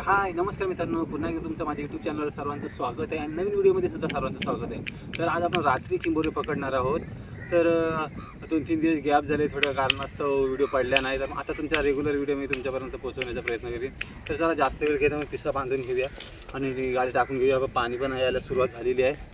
हाय नमस्कार मित्रांनो, पुन्हा एकदा तुमचं माझ्या यूट्यूब चॅनलवर सर्वांचं स्वागत आहे आणि नवीन व्हिडिओमध्ये सुद्धा सर्वांचं स्वागत आहे. तर आज आपण रात्री चिंबोरी पकडणार आहोत. तर 2-3 दिवस गॅप झाले, थोड्या कारणास्तव व्हिडिओ पडल्या नाही. तर आता तुमच्या रेग्युलर व्हिडिओ मी तुमच्यापर्यंत पोहोचवण्याचा प्रयत्न करेन. तर चला जास्त वेळ घेता मग पिसा बांधून घेऊया आणि गाडी टाकून घेऊया. पाणी पण यायला सुरुवात झालेली आहे.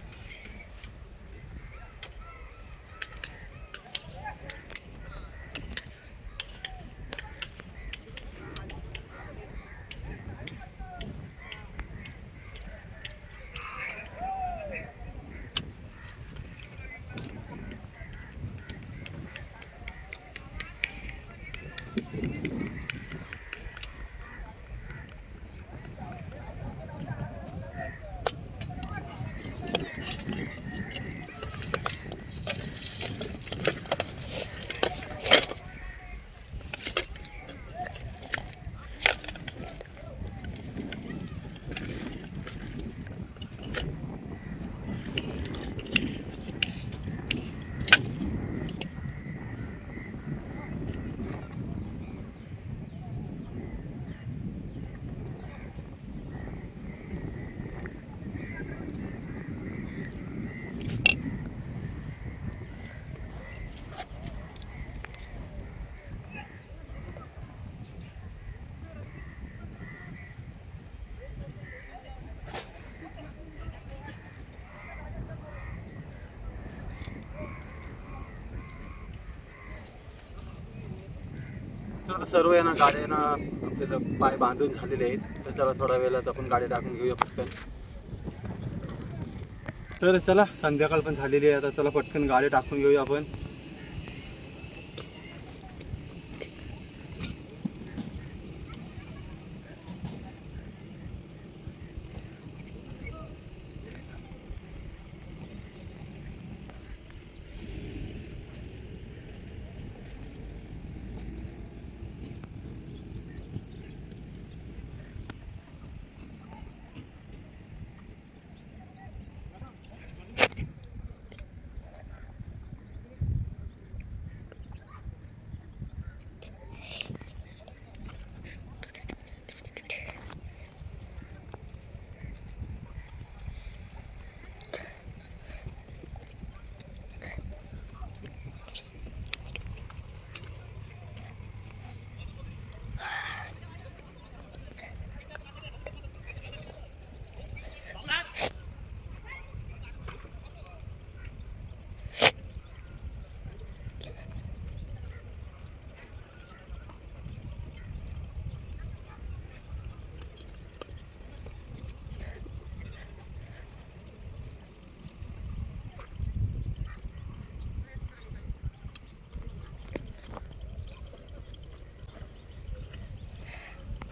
तर सर्व आहे ना, गाड्यांना आपले पाय बांधून झालेले आहेत. तर चला थोड्या वेळात आपण गाडी टाकून घेऊया पटकन. तर चला संध्याकाळ पण झालेली आहे, आता चला पटकन गाडी टाकून घेऊया आपण.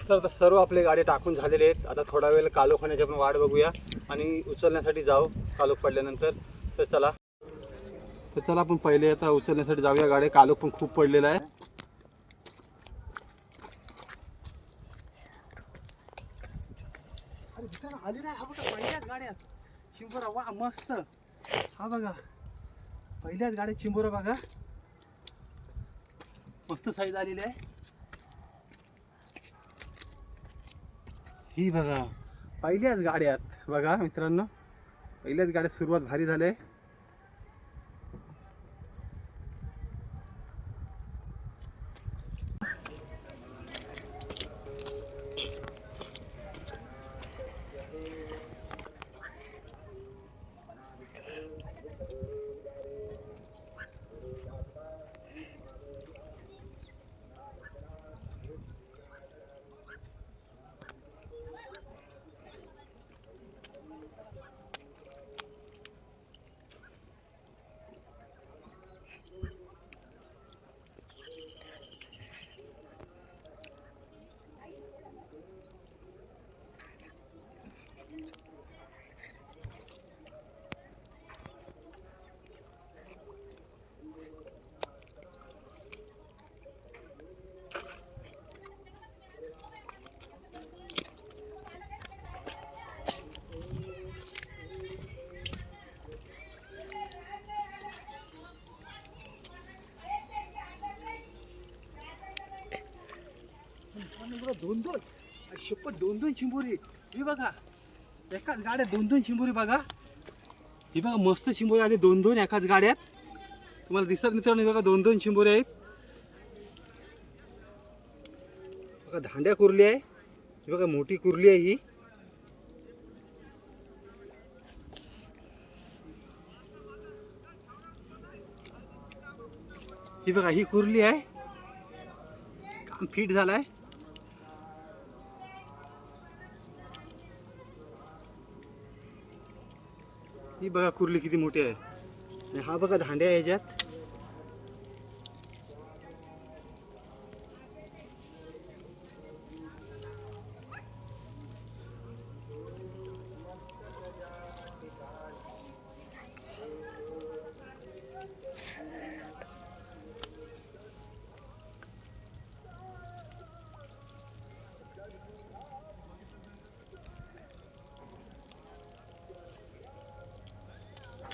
तर आता सर्व आपले गाडी टाकून झालेले आहेत. आता थोडा वेळ कालोख होण्याची आपण वाट बघूया आणि उचलण्यासाठी जाऊ कालोख पडल्यानंतर. तर चला आपण पहिले आता उचलण्यासाठी जाऊया. गाडी कालोख पण खूप पडलेला आहे. आली नाही. हा बघा पहिल्याच गाड्यात चिंबोरा. वा मस्त. हा बघा पहिल्याच गाड्यात चिंबोरा बघा, मस्त साईज आलेली आहे. ही बघा पहिल्याच गाड्यात बघा मित्रांनो, पहिल्याच गाड्यात सुरुवात भारी झाली. दोन शपथ 2-2 चिंबोरी. हे बघा एकाच गाड्यात 2-2 चिंबोरी बघा. ही बघा मस्त चिंबोरी आली 2-2 एकाच गाड्यात. तुम्हाला दिसत मित्रांनो बघा 2-2 चिंबोरी आहेत. बघा धांड्या कुर्ली आहे. ही बघा मोठी कुर्ली आहे ही. ही बघा ही कुर्ली आहे. काम फिट झालाय. ही बघा कुर्ली किती मोठी आहे. आणि हा बघा धांड्या आहे ह्याच्यात.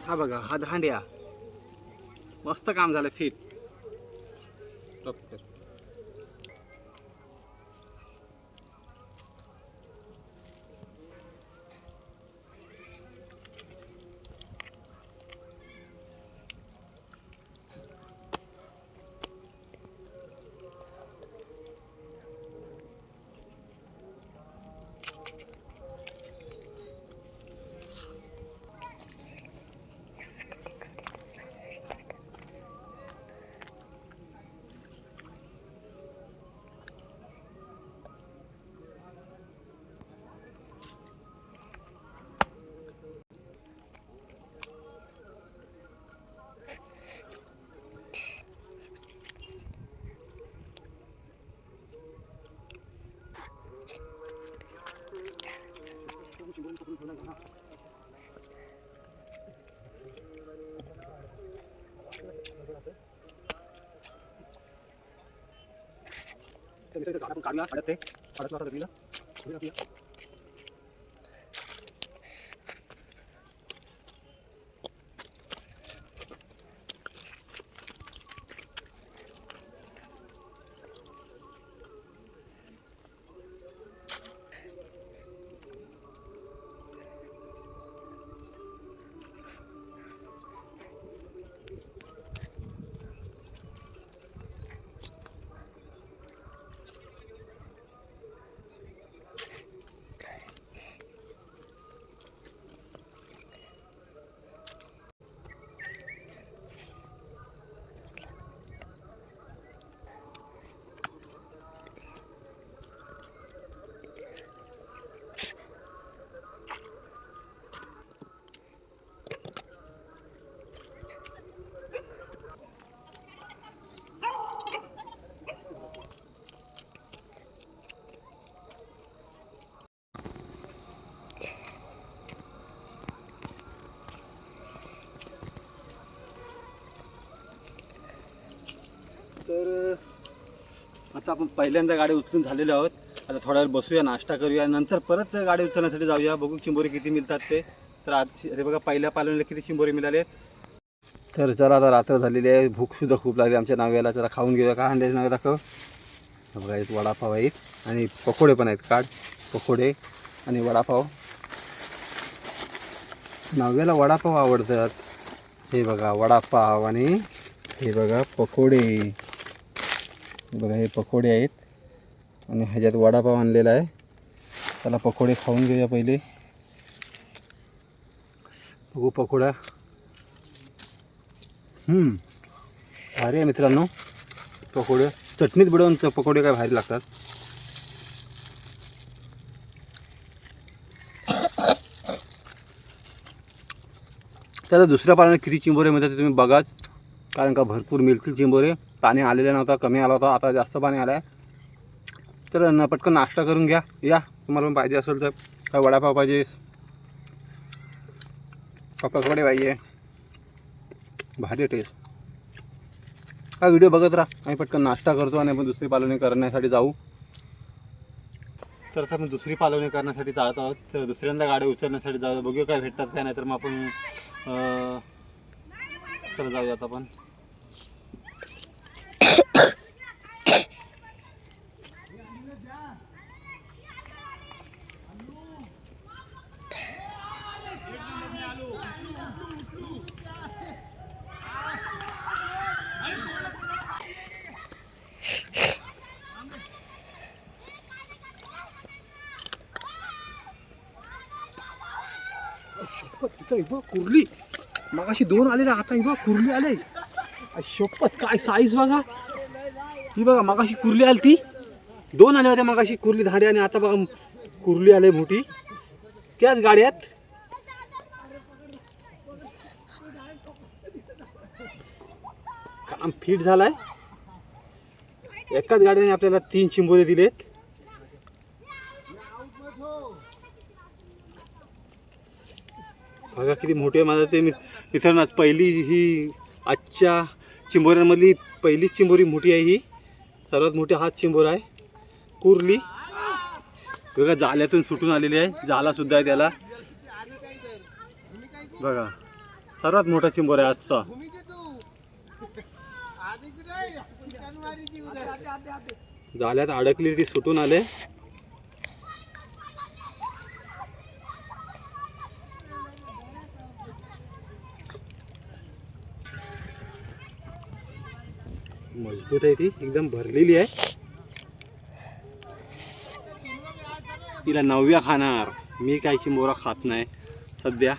हा बघा हा धांड्या. मस्त काम झालं फिट. काढूया काढत ते काढत तिला. तर आता आपण पहिल्यांदा गाडी उचलून झालेलो आहोत. आता थोड्या वेळ बसूया, नाश्ता करूया, नंतर परत गाडी उचलण्यासाठी जाऊया. बघू चिंबोरी किती मिळतात ते. तर आज अरे बघा पहिल्या पालवणीला किती चिंबोरी मिळाले. तर चला आता रात्र झालेली आहे. भूकसुद्धा खूप लागली आमच्या नाव्याला. जरा खाऊन घेऊया. का अंड्याचे नावे दाखव. बघा एक वडापाव आहेत आणि पकोडे पण आहेत. काढ पकोडे आणि वडापाव. नाव्याला वडापाव आवडतात. हे बघा वडापाव आणि हे बघा पकोडे. बघा हे पकोडे आहेत आणि ह्याच्यात वडापाव आणलेला आहे. त्याला पकोडे खाऊन घेऊया पहिले. बघू पकोडा. भारी आहे मित्रांनो पकोडे. चटणीत बुडवून पकोडे काय भारी लागतात. त्याला दुसऱ्या पाण्यात किती चिंबोरे मिळतात ते तुम्ही बघाच. कारण का भरपूर मिळतील चिंबोरे. पाणी आलेलं नव्हता, कमी आला होता, आता जास्त पाणी आलं आहे. तर पटकन नाश्ता करून घ्या. या तुम्हाला पण पाहिजे असेल तर. काय वडापाव पाहिजे, पकोडे पाहिजे, भारी टेस्ट. हा व्हिडिओ बघत राहा. आम्ही पटकन नाश्ता करतो आणि आपण दुसरी पालवणी करण्यासाठी जाऊ. तर आपण दुसरी पालवणी करण्यासाठी जात आहोत. तर दुसऱ्यांदा गाडी उचलण्यासाठी जाऊ. बघूया काय भेटतात काय. नाही तर मग आपण तर जाऊयात आपण. इथं बघ कुर्ली, मगाशी 2 आलेले, आता ही बघ कुर्ली आले. शपथ काय साईज बघा, ही बघा मगाशी कुर्ली आली, ती 2 आले होते मगाशी कुर्ली धाडे, आणि आता बघा कुर्ली आले मोठी त्याच गाड्यात. काम फिट झालाय. एकाच गाड्याने आपल्याला 3 चिंबोरे दिलेत. बघा किती मोठे. माझं ते मित्रांनो पहिली ही आजच्या चिंबोऱ्यांमधली पहिलीच चिंबोरी मोठी आहे. ही सर्वात मोठी हाच चिंबोरा आहे कुर्ली. बघा जाल्यातून सुटून आलेली आहे, जाला सुद्धा आहे त्याला. बघा सर्वात मोठा चिंबोरा आहे आजचा. जाल्यात अडकली ती सुटून आले. मजबूत आहे ती, एकदम भरलेली आहे. तिला 9व्या खाणार. मी काही चिंबोरा खात नाही सध्या.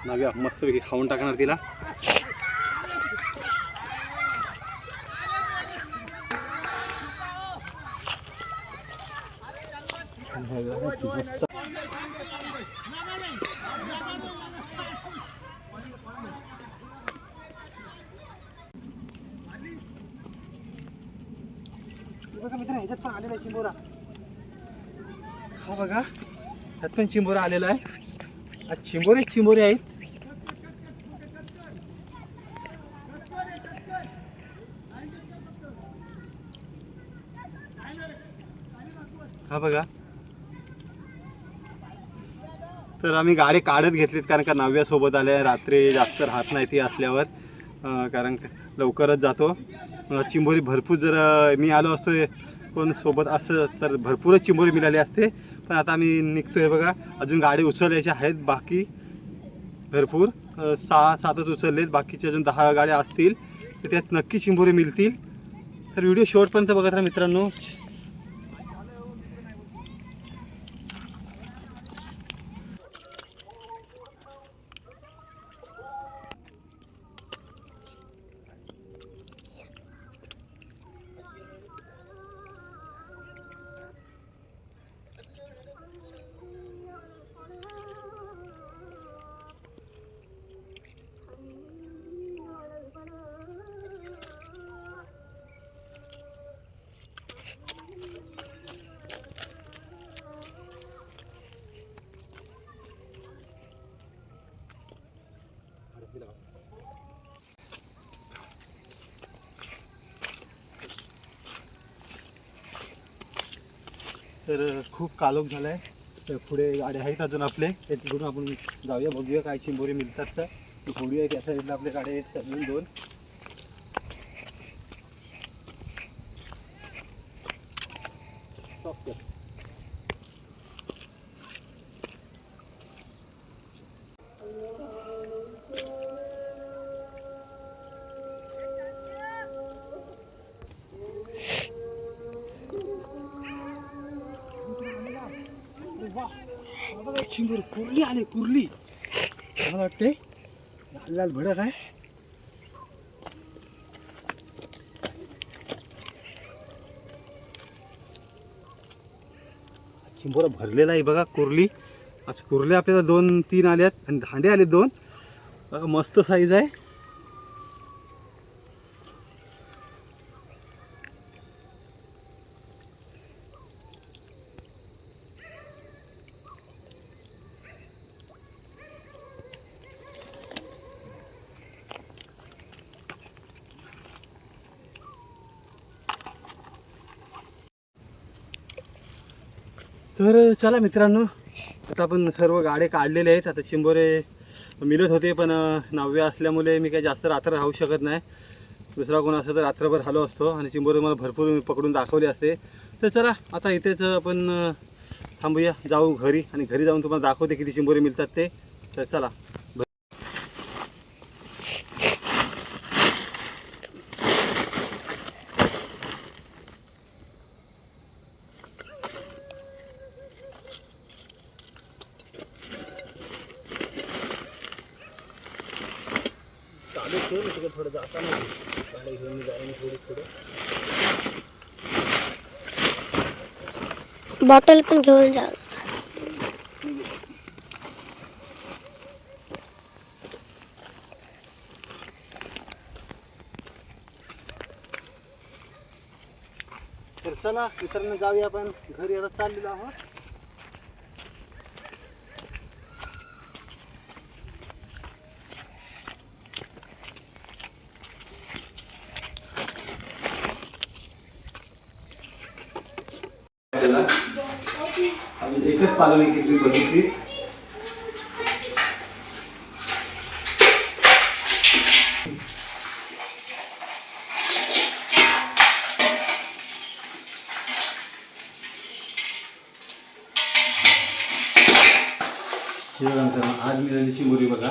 9व्या मस्तपैकी खाऊन टाकणार तिला. बघा मित्र, ह्याच्यात पण आलेला आहे चिंबोरा. हा बघा ह्यात पण चिंबोरा आलेला आहे. आज चिंबोरे आहेत. हा बघा. तर आम्ही गाडी काढत घेतलीत कारण का 9व्या सोबत आल्या. रात्री जास्त राहत नाही ती असल्यावर, कारण लवकरच जातो. चिंबोरी भरपूर, जर मी आलो असतो कोण सोबत असं तर भरपूरच चिंबोरी मिळाले असते. पण आता आम्ही निघतोय. बघा अजून गाडी उचलल्याच्या आहेत बाकी भरपूर. 6-7च उचललेत, बाकीचे अजून 10 गाड्या असतील. तर त्यात नक्की चिंबोरी मिळतील. तर व्हिडिओ शेवटपर्यंत बघत राहा मित्रांनो. तर खूप कालोख झाला आहे. तर पुढे गाड्या आहेत अजून आपले, ते तिकडून आपण जाऊया, बघूया काय चिंबोरी मिळतात. तर घोडी आहे त्या साईडला आपल्या गाड्या आहेत अजून 2. बघा चिंबोरी कुर्ली आले, कुर्ली. मला वाटते लाल लाल भडक आहे. चिंबोरा भरलेला आहे बघा कुर्ली. आज कुर्ले आपल्याला 2-3 आल्यात आणि धांडे आले 2. बघा मस्त साईज आहे. तर चला मित्रांनो, आता आपण सर्व गाडे काढलेले आहेत. आता चिंबोरे मिळत होते, पण 9व्या असल्यामुळे मी काही जास्त रात्र राहू शकत नाही. दुसरा कोण असं तर रात्रभर राहिलो असतो आणि चिंबोरे मला भरपूर पकडून दाखवले असते. तर चला आता इथेच आपण थांबूया, जाऊ घरी, आणि घरी जाऊन तुम्हाला दाखवते किती चिंबोरे मिळतात ते. तर चला. इथे मी तिकडे थोडं जाताना गाडी घेऊन मी जाईन थोडं बॉटल पण घेऊन जा. तर चला मित्रांनो जाऊया आपण घरी आता चाललेलो आहोत. एकच पालन किती बघितली आज मी झाली चिंबोरी बघा.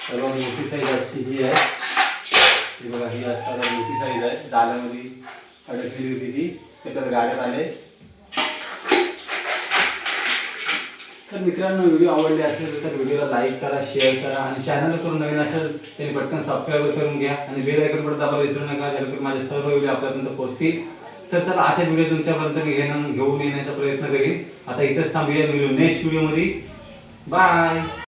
सर्वात मोठी साईज आजची ही आहे. ही बघा ही आज मोठी साईज आहे. जाल्यामध्ये अडकलेली होती ती त्याच्यात गाड्यात आले. तर मित्रांनो व्हिडिओ आवडले असेल तर व्हिडिओला लाईक करा, शेअर करा आणि चॅनल करून नवीन असेल त्यांनी पटकन सबस्क्राईब करून घ्या आणि बेल आयकॉन पण दाबायला विसरू नका जेणेकरून माझे सर्व व्हिडिओ आपल्यापर्यंत पोहोचतील. तर चला असे व्हिडिओ तुमच्यापर्यंत घेऊन येण्याचा प्रयत्न करीन. आता इथंच थांबूया, मिळू नेक्स्ट व्हिडिओमध्ये. बाय.